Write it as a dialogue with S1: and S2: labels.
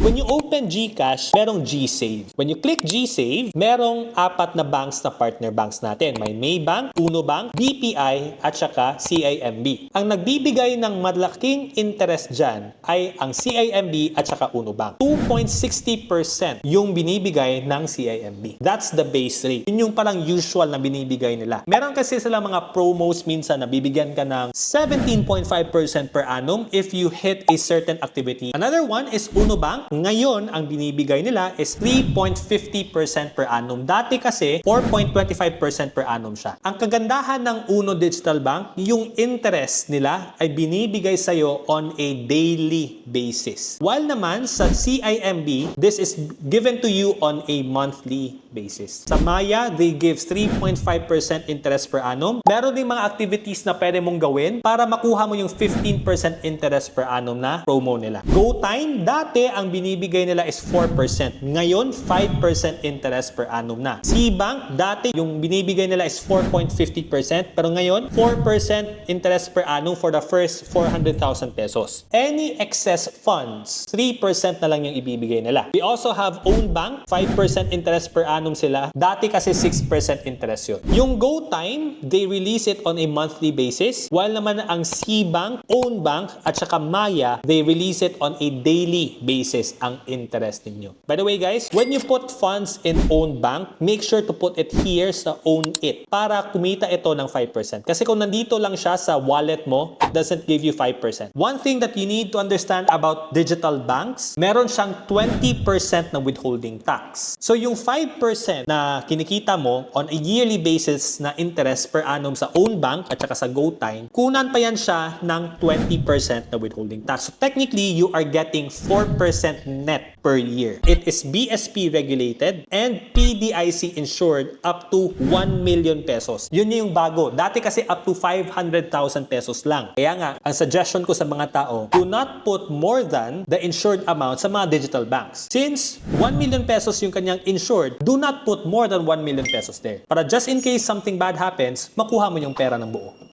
S1: When you open GCash, merong GSave. When you click GSave, merong 4 na banks na partner banks natin. May Maybank, Uno Bank, BPI, at saka CIMB. Ang nagbibigay ng malaking interest dyan ay ang CIMB at saka Uno Bank. 2.60% yung binibigay ng CIMB. That's the base rate. Yun yung parang usual na binibigay nila. Meron kasi sila mga promos minsan na bibigyan ka ng 17.5% per annum if you hit a certain activity. Another one is Uno Bank. Ngayon, ang binibigay nila is 3.50% per annum. Dati kasi, 4.25% per annum siya. Ang kagandahan ng Uno Digital Bank, yung interest nila ay binibigay sa'yo on a daily basis. While naman sa CIMB, this is given to you on a monthly basis. Sa Maya, they give 3.5% interest per annum. Meron din mga activities na pwede mong gawin para makuha mo yung 15% interest per annum na promo nila. GoTime, dati ang binibigay nila is 4%. Ngayon, 5% interest per annum na. Cbank, dati yung binibigay nila is 4.50%, pero ngayon, 4% interest per annum for the first 400,000 pesos. Any excess funds, 3% na lang yung ibibigay nila. We also have Own Bank, 5% interest per annum sila. Dati kasi 6% interest yun. Yung GoTime, they release it on a monthly basis, while naman ang Cbank, Own Bank, at saka Maya, they release it on a daily basis ang interest ninyo. By the way guys, when you put funds in Own Bank, make sure to put it here sa Own It para kumita ito ng 5%. Kasi kung nandito lang siya sa wallet mo, it doesn't give you 5%. One thing that you need to understand about digital banks, meron siyang 20% na withholding tax. So yung 5% na kinikita mo on a yearly basis na interest per annum sa Own Bank at saka sa GoTime, kunan pa yan siya ng 20% na withholding tax. So technically, you are getting 4% net per year. It is BSP regulated and PDIC insured up to 1 million pesos. Yun yung bago. Dati kasi up to 500,000 pesos lang. Kaya nga, ang suggestion ko sa mga tao, do not put more than the insured amount sa mga digital banks. Since 1 million pesos yung kanyang insured, do not put more than 1 million pesos there. Para just in case something bad happens, makuha mo yung pera ng buo.